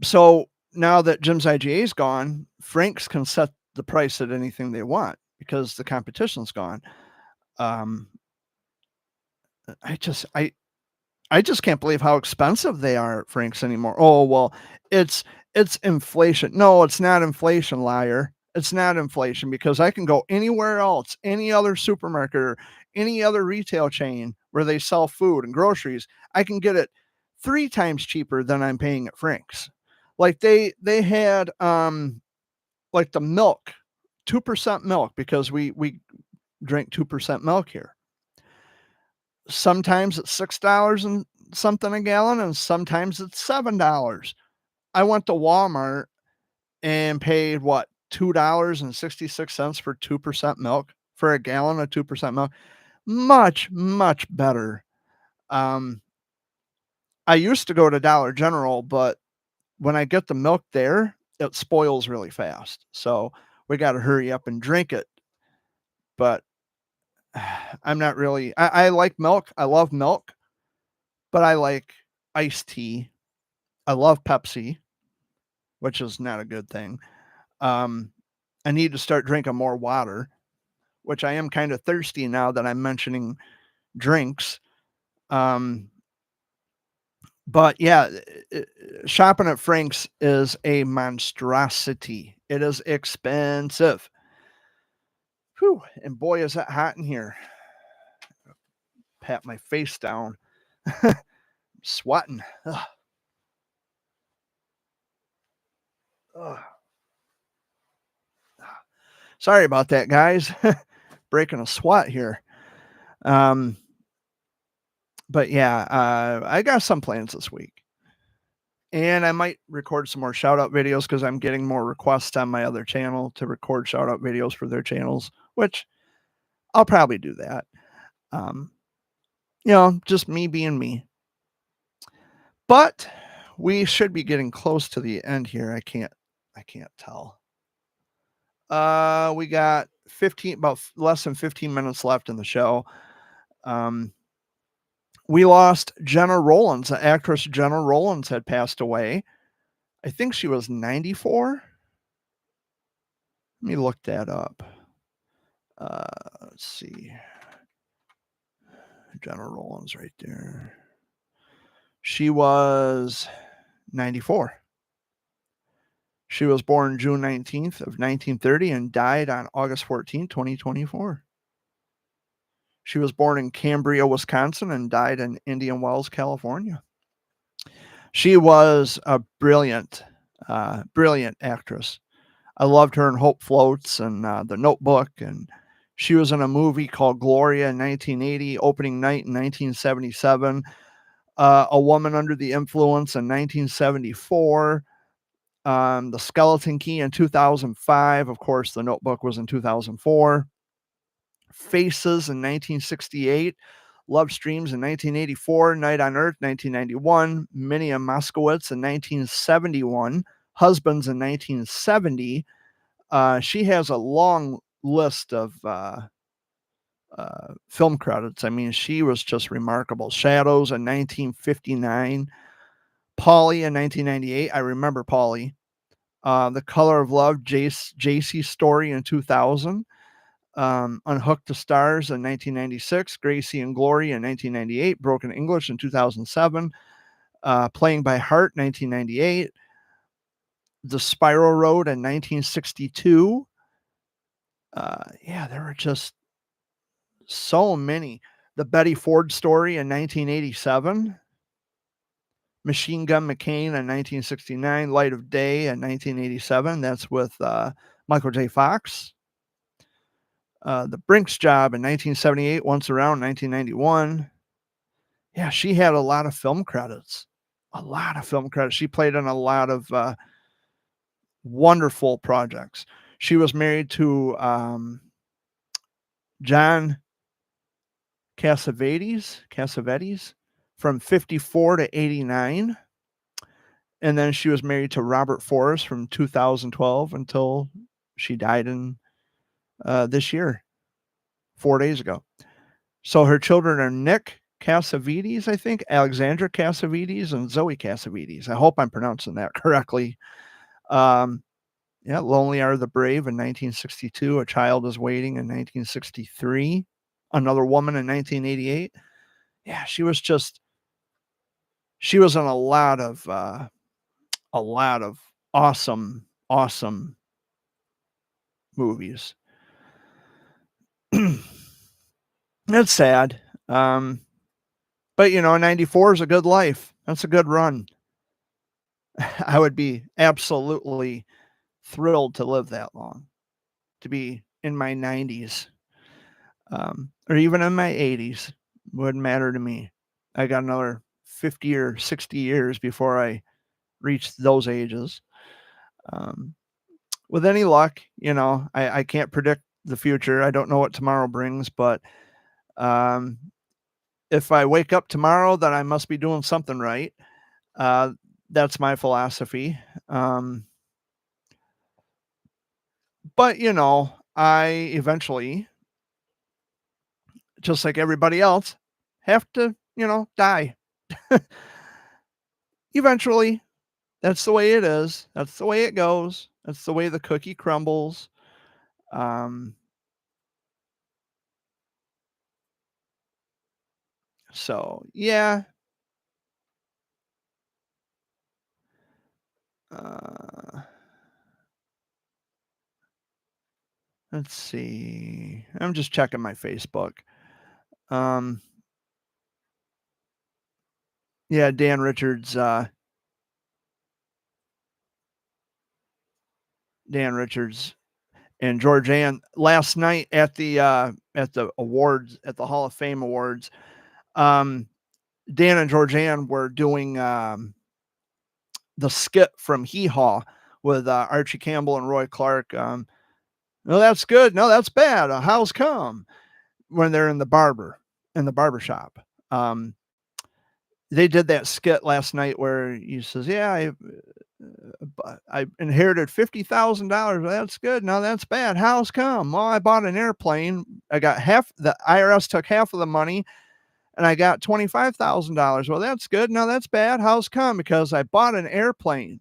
Speaker 1: So now that Jim's IGA is gone, Frank's can set the price at anything they want because the competition's gone. I just can't believe how expensive they are at Frank's anymore. Oh, well, it's inflation. No, it's not inflation, liar. It's not inflation because I can go anywhere else, any other supermarket or any other retail chain where they sell food and groceries. I can get it 3 times cheaper than I'm paying at Frank's. Like they had like the milk, 2% milk, because we drink 2% milk here. Sometimes it's $6 and something a gallon, and sometimes it's $7. I went to Walmart and paid what, $2.66 for 2% milk, for a gallon of 2% milk. Much, much better. I used to go to Dollar General, but when I get the milk there, it spoils really fast. So we got to hurry up and drink it. But I'm not really, I like milk. I love milk, but I like iced tea. I love Pepsi, which is not a good thing. I need to start drinking more water, which I am kind of thirsty now that I'm mentioning drinks. But yeah, shopping at Frank's is a monstrosity. It is expensive. Whew, and boy, is it hot in here. Pat my face down. Sweating. Ugh. Ugh. Sorry about that, guys. Breaking a sweat here. Um, but yeah, I got some plans this week. And I might record some more shout out videos because I'm getting more requests on my other channel to record shout out videos for their channels, which I'll probably do that. Um, just me being me. But we should be getting close to the end here. I can't tell. We got about less than 15 minutes left in the show. We lost Jenna Rollins. The actress Jenna Rollins had passed away. I think she was 94. Let me look that up. Let's see. Jenna Rollins right there. She was 94. She was born June 19th of 1930 and died on August 14th, 2024. She was born in Cambria, Wisconsin and died in Indian Wells, California. She was a brilliant actress. I loved her in Hope Floats and The Notebook, and she was in a movie called Gloria in 1980, Opening Night in 1977, A Woman Under the Influence in 1974, The Skeleton Key in 2005. Of course, The Notebook was in 2004. Faces in 1968. Love Streams in 1984, Night on Earth 1991, Minnie and Moskowitz in 1971, Husbands in 1970. She has a long list of film credits. I mean, she was just remarkable. Shadows in 1959, Polly in 1998. I remember Polly. The Color of Love, JC's Story in 2000. Unhooked the Stars in 1996, Gracie and Glory in 1998, Broken English in 2007, Playing by Heart 1998, The Spiral Road in 1962. There were just so many. The Betty Ford Story in 1987, Machine Gun McCain in 1969, Light of Day in 1987. That's with Michael J. Fox. The Brinks Job in 1978, Once Around 1991. Yeah, she had a lot of film credits. A lot of film credits. She played in a lot of wonderful projects. She was married to John Cassavetes from 54 to 89. And then she was married to Robert Forrest from 2012 until she died in this year, 4 days ago. So her children are Nick Cassavetes, I think, Alexandra Cassavetes, and Zoe Cassavetes. I hope I'm pronouncing that correctly. Lonely Are the Brave in 1962. A Child is Waiting in 1963. Another Woman in 1988. Yeah, she was in a lot of awesome movies. It's sad. But 94 is a good life. That's a good run. I would be absolutely thrilled to live that long, to be in my 90s, or even in my 80s. Wouldn't matter to me. I got another 50 or 60 years before I reach those ages. With any luck, I can't predict the future. I don't know what tomorrow brings, but if I wake up tomorrow, then I must be doing something right. That's my philosophy. But I eventually, just like everybody else, have to, die. Eventually. That's the way it is. That's the way it goes. That's the way the cookie crumbles. So yeah, Uh, let's see. I'm just checking my Facebook. Um, yeah, Dan Richards. Dan Richards and George Ann last night at the awards at the Hall of Fame awards. Um, Dan and George Ann were doing the skit from Hee Haw with Archie Campbell and Roy Clark. No, that's good. No, that's bad. How's come? When they're in the barber shop. They did that skit last night where he says, "Yeah, I inherited $50,000. Well, that's good. No, that's bad. How's come? Well, I bought an airplane. I got half. The IRS took half of the money, and I got $25,000. Well, that's good. No, that's bad. How's come? Because I bought an airplane.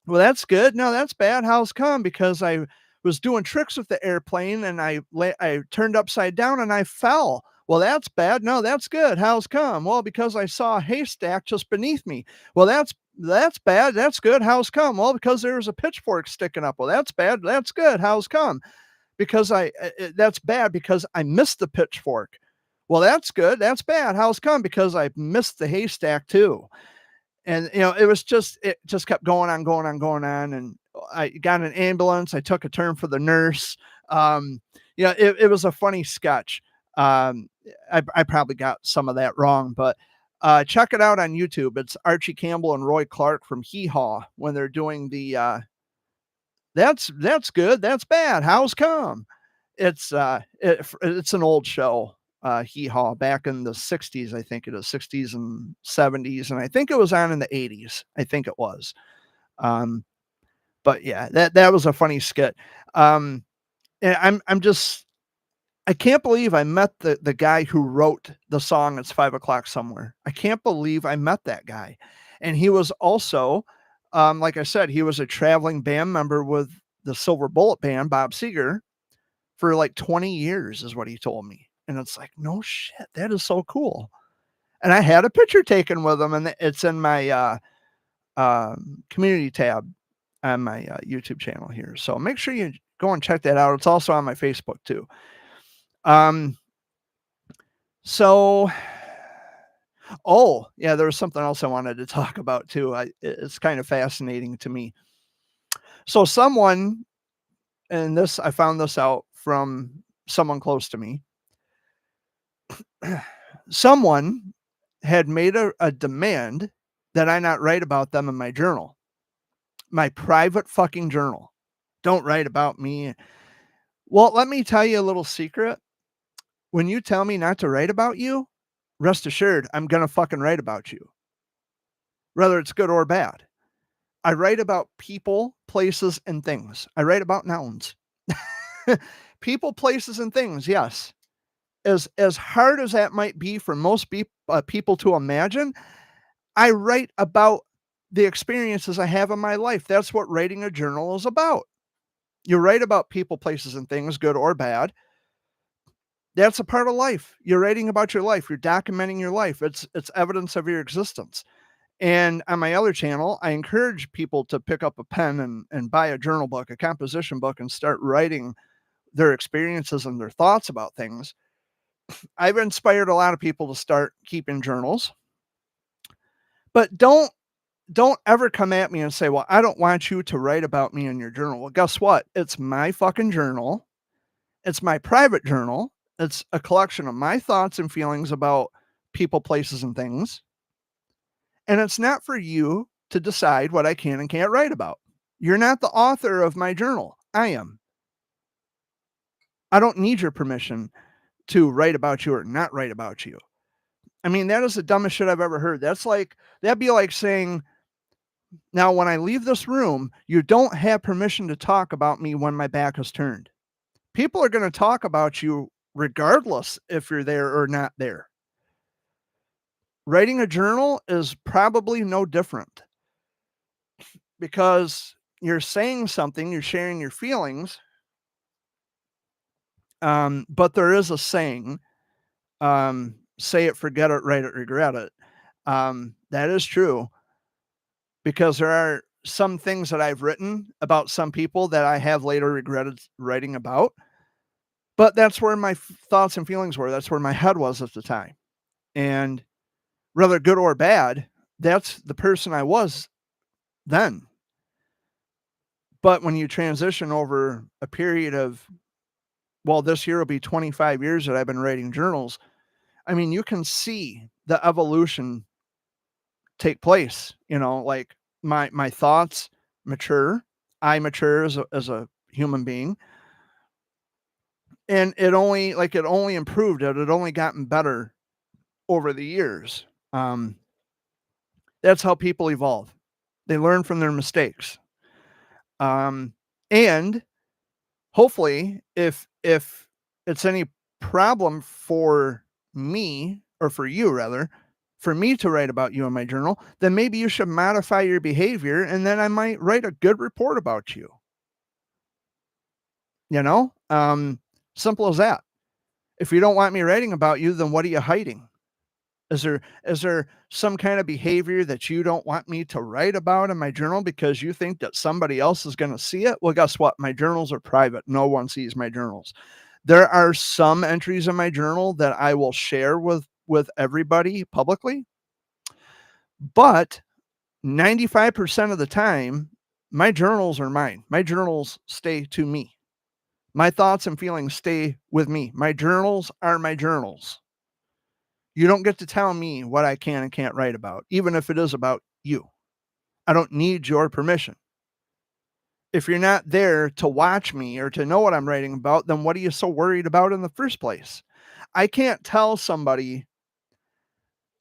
Speaker 1: Well, that's good. No, that's bad. How's come? Because I was doing tricks with the airplane and I turned upside down and I fell. Well, that's bad. No, that's good. How's come? Well, because I saw a haystack just beneath me. Well, that's bad. That's good. How's come? Well, because there was a pitchfork sticking up. Well, that's bad. That's good. How's come? Because that's bad because I missed the pitchfork. Well, that's good. That's bad. How's come? Because I missed the haystack too. And it just kept going on, going on, going on. And I got an ambulance. I took a turn for the nurse. It was a funny sketch. I probably got some of that wrong, but check it out on YouTube. It's Archie Campbell and Roy Clark from Hee Haw when they're doing the that's good, that's bad, how's come? It's an old show, Hee Haw, back in the 60s, I think it is, 60s and 70s, and I think it was on in the 80s. I think it was. Um, but yeah, that was a funny skit. Um, and I'm just I can't believe I met the guy who wrote the song "It's 5 o'clock Somewhere." I can't believe I met that guy, and he was also, like I said, he was a traveling band member with the Silver Bullet Band, Bob Seger, for like 20 years, is what he told me. And it's like, no shit, that is so cool. And I had a picture taken with him, and it's in my community tab on my YouTube channel here. So make sure you go and check that out. It's also on my Facebook too. Um, so, oh yeah, there was something else I wanted to talk about too. It's kind of fascinating to me. So someone, and this I found this out from someone close to me. Someone had made a demand that I not write about them in my journal, my private fucking journal. Don't write about me. Well, let me tell you a little secret. When you tell me not to write about you, rest assured, I'm going to fucking write about you, whether it's good or bad. I write about people, places, and things. I write about nouns. People, places, and things, yes. As hard as that might be for most people to imagine, I write about the experiences I have in my life. That's what writing a journal is about. You write about people, places, and things, good or bad. That's a part of life. You're writing about your life. You're documenting your life. It's evidence of your existence. And on my other channel, I encourage people to pick up a pen and buy a journal book, a composition book, and start writing their experiences and their thoughts about things. I've inspired a lot of people to start keeping journals. But don't ever come at me and say, "Well, I don't want you to write about me in your journal." Well, guess what? It's my fucking journal. It's my private journal. It's a collection of my thoughts and feelings about people, places, and things. And it's not for you to decide what I can and can't write about. You're not the author of my journal. I am. I don't need your permission to write about you or not write about you. I mean, that is the dumbest shit I've ever heard. That'd be like saying, now when I leave this room, you don't have permission to talk about me when my back is turned. People are going to talk about you regardless if you're there or not there. Writing a journal is probably no different because you're saying something, you're sharing your feelings. But there is a saying, say it, forget it, write it, regret it. That is true because there are some things that I've written about some people that I have later regretted writing about. But that's where my thoughts and feelings were. That's where my head was at the time. And whether good or bad, that's the person I was then. But when you transition over a period of, well, this year will be 25 years that I've been writing journals. I mean, you can see the evolution take place, like my thoughts mature. I mature as a human being. And it only improved. It had only gotten better over the years. Um, that's how people evolve. They learn from their mistakes. And hopefully, if it's any problem for me, or for you rather, for me to write about you in my journal, then maybe you should modify your behavior, and then I might write a good report about you. Simple as that. If you don't want me writing about you, then what are you hiding? Is there some kind of behavior that you don't want me to write about in my journal because you think that somebody else is going to see it? Well, guess what? My journals are private. No one sees my journals. There are some entries in my journal that I will share with everybody publicly, but 95% of the time, my journals are mine. My journals stay to me. My thoughts and feelings stay with me. My journals are my journals. You don't get to tell me what I can and can't write about, even if it is about you. I don't need your permission. If you're not there to watch me or to know what I'm writing about, then what are you so worried about in the first place? I can't tell somebody,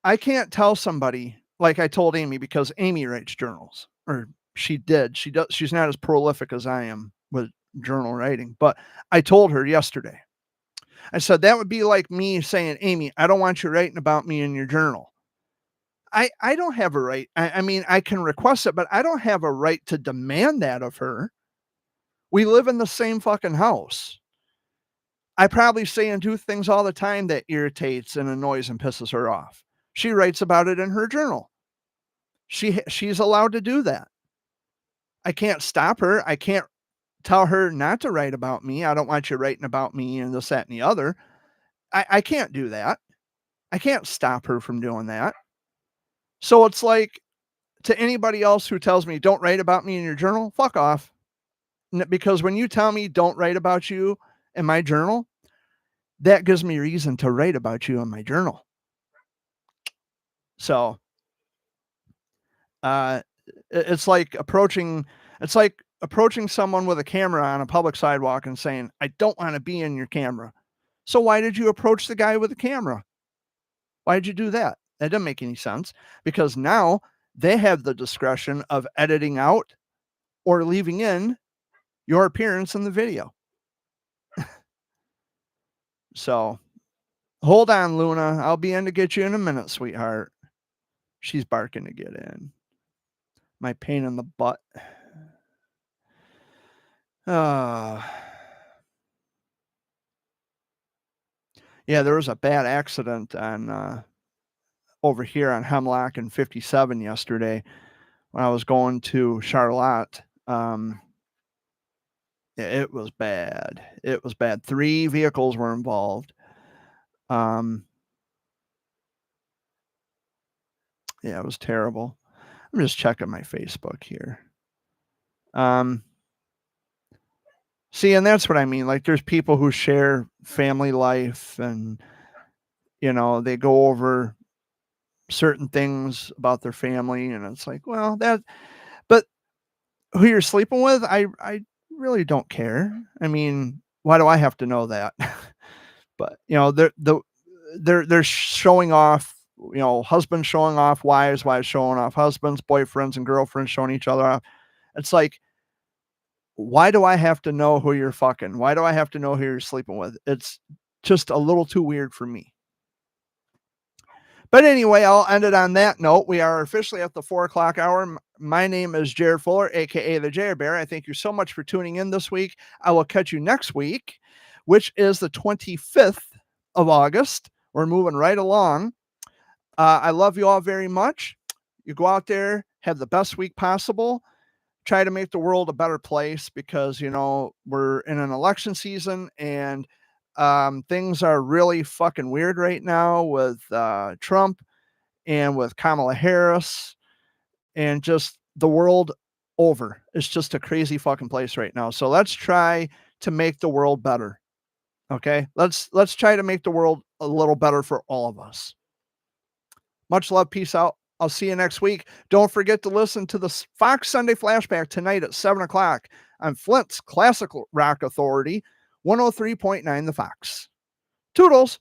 Speaker 1: like I told Amy, because Amy writes journals, or she did. She's not as prolific as I am with journal writing, but I told her yesterday. I said, that would be like me saying, Amy, I don't want you writing about me in your journal. I don't have a right. I mean, I can request it, but I don't have a right to demand that of her. We live in the same fucking house. I probably say and do things all the time that irritates and annoys and pisses her off. She writes about it in her journal. She's allowed to do that. I can't stop her. I can't tell her not to write about me. I don't want you writing about me and this, that, and the other. I can't do that. I can't stop her from doing that. So it's like, to anybody else who tells me don't write about me in your journal, fuck off. Because when you tell me don't write about you in my journal, that gives me reason to write about you in my journal. So it's like approaching someone with a camera on a public sidewalk and saying, I don't want to be in your camera. So why did you approach the guy with the camera? Why did you do that? That doesn't make any sense, because now they have the discretion of editing out or leaving in your appearance in the video. So hold on, Luna. I'll be in to get you in a minute, sweetheart. She's barking to get in. My pain in the butt. Yeah, there was a bad accident on over here on Hemlock and 57 yesterday when I was going to Charlotte. It was bad. It was bad. 3 vehicles were involved. Yeah, it was terrible. I'm just checking my Facebook here. See, and that's what I mean. Like, there's people who share family life, and they go over certain things about their family, and it's like, well, but who you're sleeping with, I really don't care. I mean, why do I have to know that? But they're showing off, husbands showing off wives, wives showing off husbands, boyfriends and girlfriends showing each other off. It's like, why do I have to know who you're fucking? Why do I have to know who you're sleeping with? It's just a little too weird for me. But anyway, I'll end it on that note. We are officially at the 4:00 hour. My name is Jared Fuller, aka the Jared Bear. I thank you so much for tuning in this week. I will catch you next week, which is the 25th of August. We're moving right along. I love you all very much. You go out there, have the best week possible. try to make the world a better place because, you know, we're in an election season and things are really fucking weird right now with Trump and with Kamala Harris and just the world over. It's just a crazy fucking place right now. So let's try to make the world better. Okay? Let's try to make the world a little better for all of us. Much love. Peace out. I'll see you next week. Don't forget to listen to the Fox Sunday Flashback tonight at 7 o'clock on Flint's Classic Rock Authority, 103.9 The Fox. Toodles.